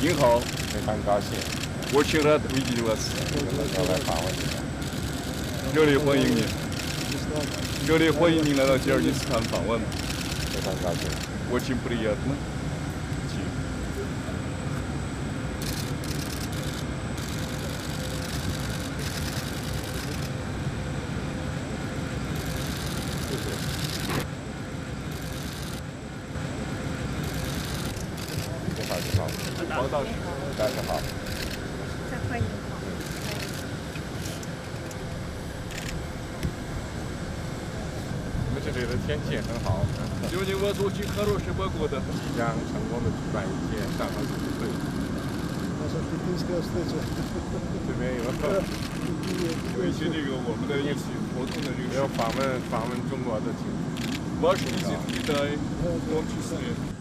您好，非常高兴我请他维吉罗斯，能够来访问你们，热烈欢迎您，热烈欢迎您来到吉尔吉斯坦访问。非常高兴。Очень приятно. Дальше好。再欢迎。我们这里的天气也很好， Сегодня у вас очень хорошая погода. 即将成功的举办一届上合组织会。这边有有一些这个我们的一起活动的这个有访问中国的情况。Ваш визит в Китай в том числе.